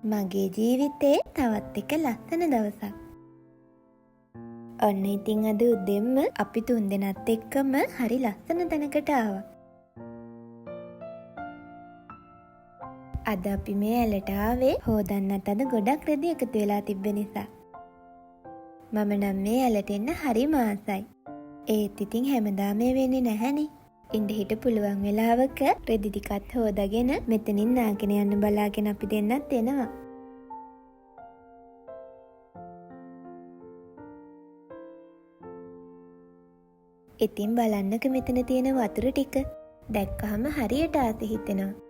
මගේ ජීවිතේ තවත් එක ලස්සන දවසක්. ඔන්න ඉතින් අද උදෙන්ම අපි තුන්දෙනාත් එක්කම හරි ලස්සන තැනකට ආවා. අද අපි මේ ඇලට ආවේ හොදන්නත් අද ගොඩක් රෙදි එකතු වෙලා තිබ්බ නිසා. මම නම් මේ ඇලට එන්න හරිම ආසයි. ඒත් ඉතින් හැමදාම මේ වෙන්නේ නැහැනේ. ඉන්න හිට පුළුවන් වෙලාවක රෙදි ටිකත් හොදාගෙන මෙතනින් නාගෙන යන්න බලාගෙන අපි දෙන්නත් එනවා. ඉතින් බලන්නක මෙතන තියෙන වතුර ටික දැක්කහම හරියට ආස හිතෙනවා.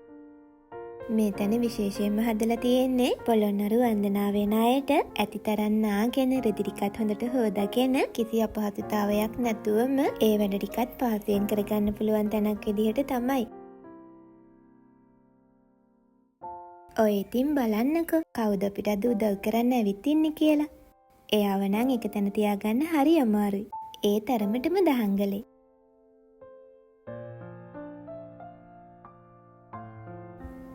මේ තැන විශේෂයෙන්ම හදලා තියෙන්නේ පොළොන්නරු වන්දනාවේ ණයට ඇතිතරම් නාගෙන රෙදි ටිකත් හොඳට හොදාගෙන කිසි අපහසුතාවයක් නැතුවම ඒ වැඩ ටිකත් පහසුවෙන් කරගන්න පුළුවන් තැනක් විදිහට තමයි. ඔය ඉතින් බලන්නකෝ කවුද අපිට අද උදව් කරන්න ඇවිත් ඉන්නේ කියලා. එයාව නම් එක තැන තියාගන්න හරි අමාරුයි. ඒ තරමටම දහංගලේ.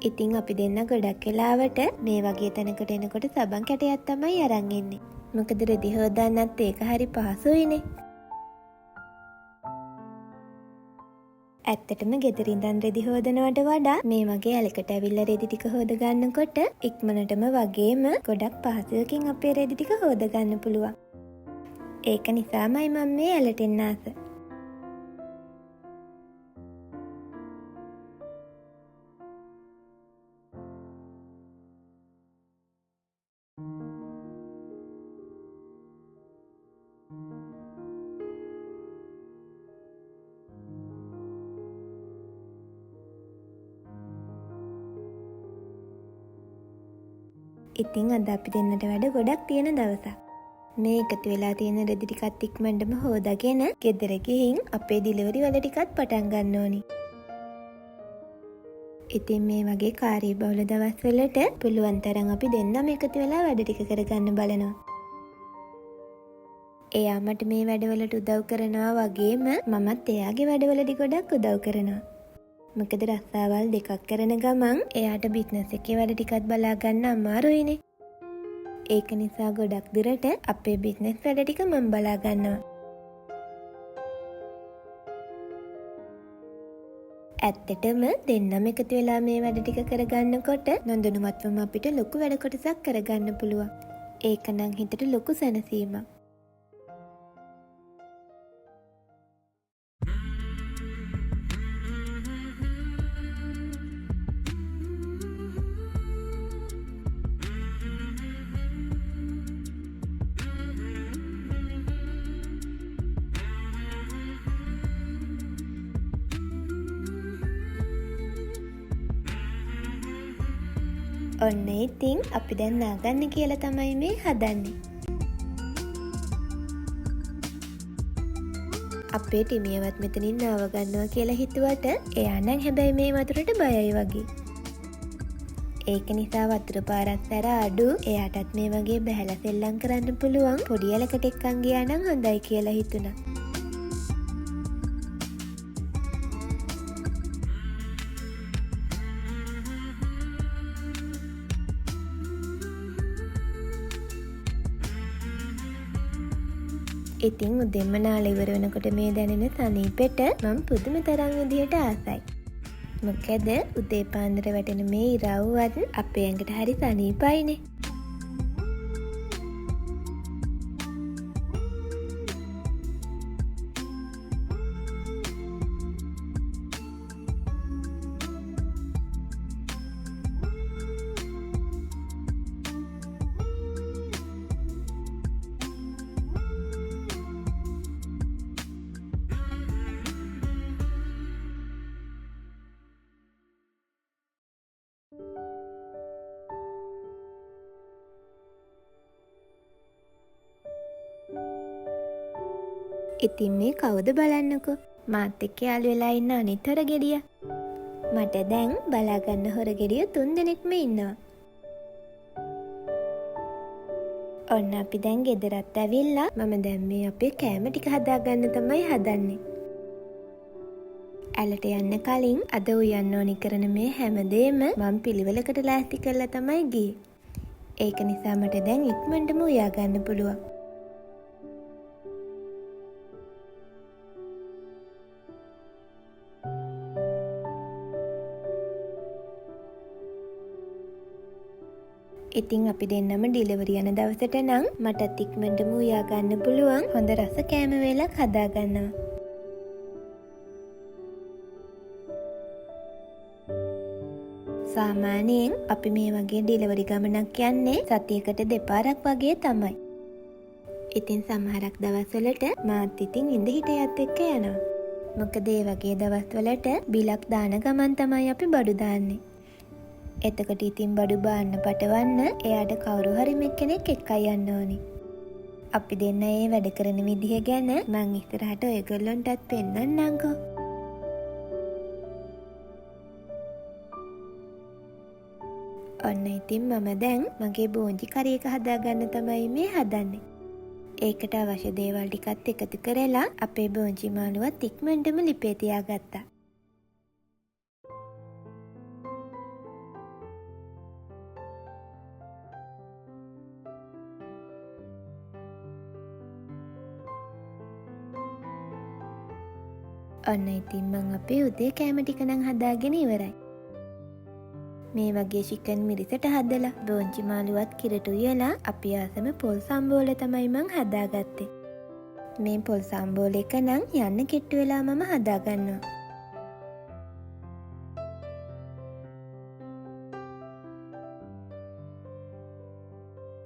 ඉතින් අපි දෙන්න ගොඩක් වෙලාවට මේ වගේ තැනකට එනකොට සබන් කැටයක් තමයි අරන් එන්නේ. මොකද රෙදි හොදන්නත් ඒක හරි පහසුයිනේ. ඇත්තටම ගෙදර ඉඳන් රෙදි හොදනවට වඩා මේ වගේ ඇලකට ඇවිල්ලා රෙදි ටික හොද ගන්නකොට ඉක්මනටම වගේම ගොඩක් පහසුවකින් අපේ රෙදි ටික හොද ගන්න පුළුවන්. ඒක නිසාමයි මම මේ ඇලට එන්න ආස. ඉතින් අද අපි දෙන්නට වැඩ ගොඩක් තියෙන දවසක්. මේ එකතු වෙලා තියෙන රෙදි ටිකත් ඉක්මනටම හොදාගෙන ගෙදර ගිහින් අපේ ඩිලිවරි වැඩ ටිකත් පටන් ගන්න ඕනි. ඉතින් මේ වගේ කාර්යබහුල දවස්වලට පුළුවන් තරම් අපි දෙන්නම එකතු වෙලා වැඩ ටික කරගන්න බලනවා. එයා මට මේ වැඩවලට උදව් කරනවා වගේම මමත් එයාගේ වැඩවලදී ගොඩක් උදව් කරනවා. මොකද රස්සාවල් දෙකක් කරන ගමන් එයාට බිස්නස් එකේ වැඩ ටිකත් බලා ගන්න අමාරුයිනේ. ඒක නිසා ගොඩක් දුරට අපේ බිස්නස් වැඩ ටික මම බලා ගන්නවා. ඇත්තටම දෙන්නම එකතු වෙලා මේ වැඩ ටික කරගන්නකොට නොදැනුවත්වම අපිට ලොකු වැඩ කොටසක් කරගන්න පුළුවන්. ඒක නම් හිතට ලොකු සැනසීමක්. ඔන්න ඉතින් අපි දැන් නාගන්න කියලා තමයි මේ හදන්නේ. අපේ ටිමියවත් මෙතනින් නාව ගන්නවා කියලා හිතුවට එයා නම් හැබැයි මේ වතුරට බයයි වගේ. ඒක නිසා වතුර පාරක් ඇර අඩු එයාටත් මේ වගේ බහැලා සෙල්ලම් කරන්න පුළුවන් පොඩි ඇලකට එක්කන් ගියා නම් හොඳයි කියලා හිතුණා. ඉතින් උදෙන්ම නාල ඉවර වෙනකොට මේ දැනෙන සනීපෙට මම පුදුම තරම් විදියට ආසයි. මොකද උදේ පාන්දර වැටෙන මේ ඉරව්වත් අපේ ඇඟට හරි සනීපයිනේ. ඉතින් මේ කවුද බලන්නකෝ මාත් එක්ක යාළු වෙලා ඉන්න අනිත් හොරගෙඩිය. මට දැන් බලාගන්න හොරගෙඩිය 3 දෙනෙක්ම ඉන්නවා. ඔන්න අපි දැන් ගෙදරත් ඇවිල්ලා මම දැන් මේ අපේ කෑම ටික හදාගන්න තමයි හදන්නේ. ඇලට යන්න කලින් අද උයන්න ඕනි කරන මේ හැමදේම මම පිළිවෙලකට ලෑස්ති කරලා තමයි ගියේ. ඒක නිසා මට දැන් ඉක්මනටම උයා ගන්න පුළුවන්. ඉතින් අපි දෙන්නම ඩිලිවරි යන දවසට නම් මටත් ඉක්මනටම උයා ගන්න පුළුවන් හොඳ රස කෑම වේලක් හදා ගන්නවා. සාමාන්‍යයෙන් අපි මේ වගේ ඩිලිවරි ගමනක් යන්නේ සතියකට දෙපාරක් වගේ තමයි. ඉතින් සමහරක් දවස්වලට මාත් ඉතින් ඉඳ හිටයත් එක්ක යනවා. මොකද ඒ වගේ දවස්වලට බිලක් දාන ගමන් තමයි අපි බඩු දාන්නේ. එතකොට ඉතින් බඩු බාන්න පටවන්න එයාට කවුරු හරි කෙනෙක් එක්කයි යන්න ඕනි. අපි දෙන්න ඒ වැඩ කරන විදිහ ගැන මං ඉස්සරහට ඔයගොල්ලන්ටත් පෙන්නන්නම්කෝ. ඔන්න ඉතින් මම දැන් මගේ බෝංචි කරි එක හදාගන්න තමයි මේ හදන්නේ. ඒකට අවශ්‍ය දේවල් ටිකත් එකතු කරලා අපේ බෝංචි මාළුවත් ඉක්මනටම ලිපේ තියාගත්තා. ඔන්න ඉතින් මං අපේ උදේ කෑම ටික නම් හදාගෙන ඉවරයි. මේ වගේ චිකන් මිරිසට හදලා බෝංචි මාළුවත් කිරට උයලා අපි ආසම පොල් සම්බෝල තමයි මං හදාගත්තේ. මේ පොල් සම්බෝල එක නම් යන්න කිට්ටු වෙලා මම හදාගන්නවා.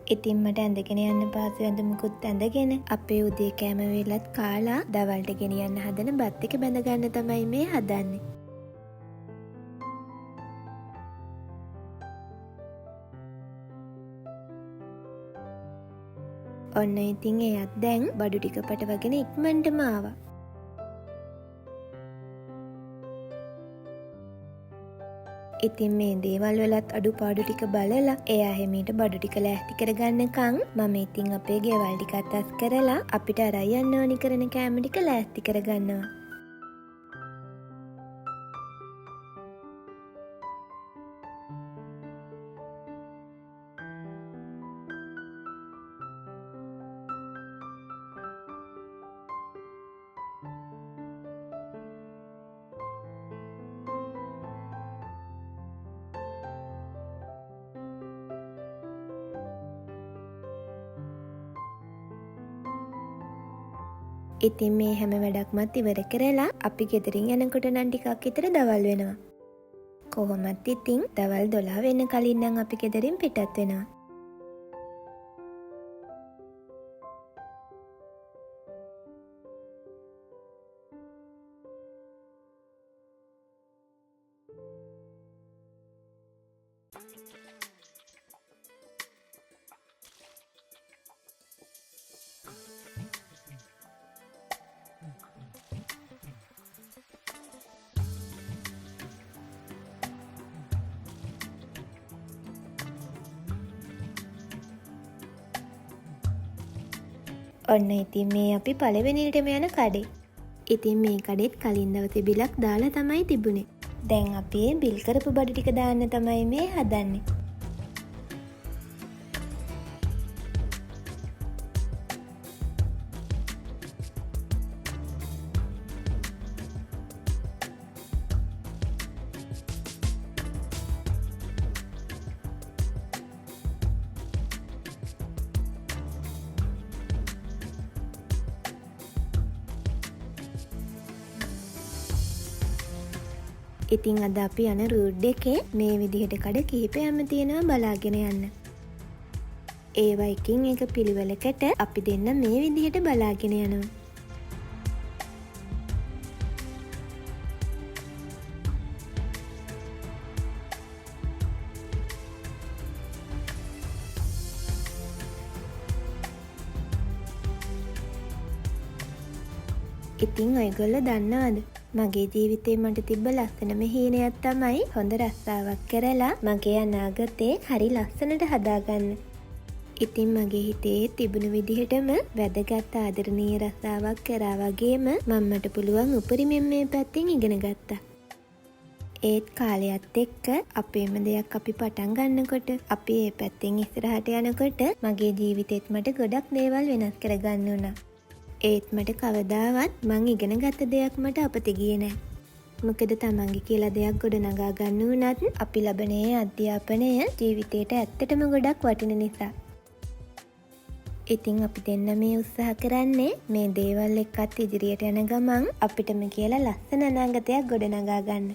ඉතින් මට ඇඳගෙන යන්න පාසු ඇඳුමකුත් ඇඳගෙන අපේ උදේ කෑම වේලත් කාලා දවල්ට ගෙනියන්න හදන බත් එක බැඳ ගන්න තමයි මේ හදන්නේ. ඔන්න ඉතින් එයත් දැන් බඩු ටික පටවගෙන ඉක්මනටම ආවා. ඉතින් මේ දේවල් වලත් අඩුපාඩු ටික බලලා එයා හැමීට බඩු ටික ලෑස්ති කරගන්නකම් මම ඉතින් අපේ ගෙවල් ටික අතස් කරලා අපිට අරන් යන්න ඕනි කරන කෑම ටික ලෑස්ති කරගන්නවා. ඉතින් මේ හැම වැඩක්මත් ඉවර කරලා අපි ගෙදරින් යනකොට නම් ටිකක් විතර දවල් වෙනවා. කොහොමත් ඉතින් දවල් 12 වෙන්න කලින් නම් අපි ගෙදරින් පිටත් වෙනවා. ඔන්න ඉතින් මේ අපි පළවෙනියටම යන කඩේ. ඉතින් මේ කඩෙත් කලින් දවසේ බිලක් දාලා තමයි තිබුණේ. දැන් අපි බිල් කරපු බඩු ටික දාන්න තමයි මේ හදන්නේ. ඉතින් අද අපි යන රූට් එකේ මේ විදිහට කඩ කිහිපයක්ම තියෙනවා බලාගෙන යන්න. ඒවා එකින් එක පිළිවෙලකට අපි දෙන්න මේ විදිහට බලාගෙන යනවා. ඉතින් ඔයගොල්ලෝ දන්නවද? මගේ ජීවිතේ මට තිබ්බ ලස්සනම හීනයක් තමයි හොඳ රස්සාවක් කරලා මගේ අනාගතේ හරි ලස්සනට හදාගන්න. ඉතින් මගේ හිතේ තිබුණු විදිහටම වැදගත් ආදරණීය රස්සාවක් කරා වගේම මම්මට පුළුවන් උපරිමයෙන් මේ පැත්තෙන් ඉගෙන ගත්තා. ඒත් කාලයත් එක්ක අපේම දෙයක් අපි පටන් ගන්නකොට අපි ඒ පැත්තෙන් ඉස්සරහට යනකොට මගේ ජීවිතේත් මට ගොඩක් දේවල් වෙනස් කරගන්න වුණා. ඒත් මට කවදාවත් මං ඉගෙන ගත්ත දෙයක් මට අපතේ ගියේ නෑ. මොකද තමන්ගේ කියලා දෙයක් ගොඩනගා ගන්න වුණත් අපි ලබන ඒ අධ්‍යාපනය ජීවිතේට ඇත්තටම ගොඩක් වටින නිසා. ඉතින් අපි දෙන්න මේ උත්සාහ කරන්නේ මේ දේවල් එක්කත් ඉදිරියට යන ගමන් අපිටම කියලා ලස්සන අනාගතයක් ගොඩනගා ගන්න.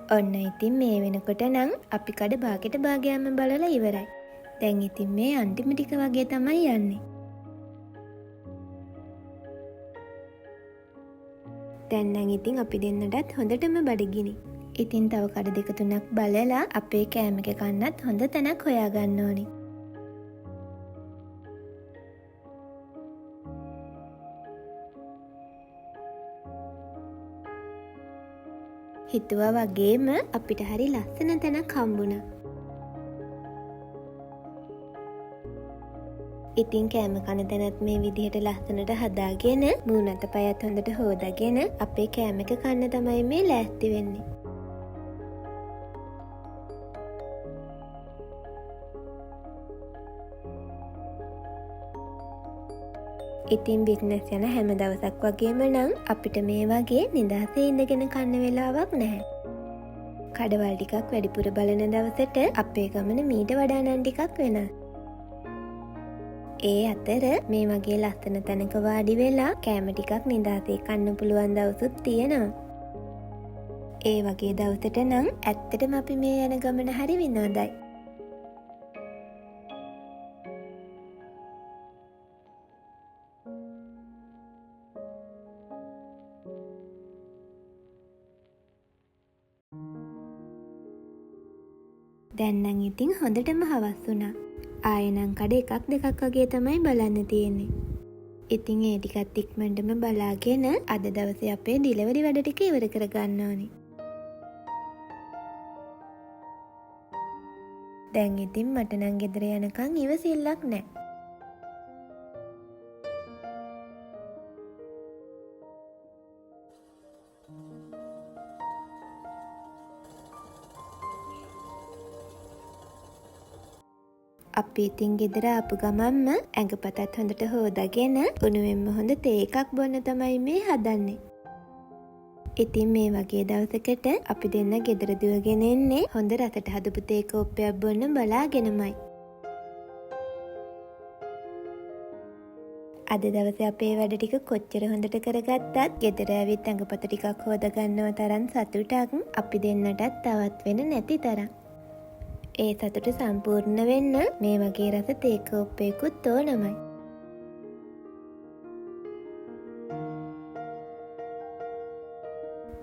ඔන්න ඉතින් මේ වෙනකොට නම් අපි කඩ භාගෙට භාගයක්ම බලලා ඉවරයි. දැන් ඉතින් මේ අන්තිම ටික වගේ තමයි යන්නේ. දැන් නම් ඉතින් අපි දෙන්නටත් හොඳටම බඩගිනි. ඉතින් තව කඩ දෙක තුනක් බලලා අපේ කෑම එක කන්නත් හොඳ තැනක් හොයාගන්න ඕනි. හිතුවා වගේම අපිට හරි ලස්සන තැනක් හම්බුණා. ඉතින් කෑම කන තැනත් මේ විදිහට ලස්සනට හදාගෙන මූණත පයත් හොඳට හොදාගෙන අපේ කෑම එක කන්න තමයි මේ ලෑස්ති වෙන්නේ. ඉතින් බිස්නස් යන හැම දවසක් වගේම නම් අපිට මේ වගේ නිදහසේ ඉඳගෙන කන්න වෙලාවක් නැහැ. කඩවල් ටිකක් වැඩිපුර බලන දවසට අපේ ගමන මීට වඩා නම් ටිකක් වෙනවා. ඒ අතර මේ වගේ ලස්සන තැනක වාඩි වෙලා කෑම ටිකක් නිදහසේ කන්න පුළුවන් දවසුත් තියෙනවා. ඒ වගේ දවසට නම් ඇත්තටම අපි මේ යන ගමන හරි විනෝදයි. දැන් නම් ඉතින් හොඳටම හවස් වුණා. ආයෙනම් කඩ එකක් දෙකක් වගේ තමයි බලන්න තියෙන්නේ. ඉතින් ඒ ටිකත් ඉක්මනටම බලාගෙන අද දවසේ අපේ ඩිලිවරි වැඩ ටික ඉවර කරගන්න ඕනේ. දැන් ඉතින් මට නම් ගෙදර යනකම් ඉවසිල්ලක් නැහැ. අපි ඉතින් ගෙදර ආපු ගමන්ම ඇඟපතත් හොඳට හොදාගෙන උණුවෙන්ම හොඳ තේ එකක් බොන්න තමයි මේ හදන්නේ. ඉතින් මේ වගේ දවසකට අපි දෙන්න ගෙදර දුවගෙන එන්නේ හොඳ රසට හදපු තේ කෝප්පයක් බොන්න බලාගෙනමයි. අද දවසේ අපේ වැඩ ටික කොච්චර හොඳට කරගත්තත් ගෙදර ඇවිත් ඇඟපත ටිකක් හොදගන්නව තරම් සතුටක් අපි දෙන්නටත් තවත් වෙන නැති තරම්. ඒ සතුට සම්පූර්ණ වෙන්න මේ වගේ රස තේ කෝප්පයකුත් ඕනමයි.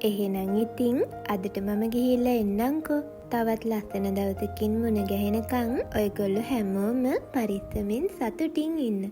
එහෙනම් ඉතින් අදට මම ගිහිල්ලා එන්නම්කෝ. තවත් ලස්සන දවසකින් මුණ ගැහෙනකන් ඔයගොල්ලෝ හැමෝම පරිස්සමින් සතුටින් ඉන්න.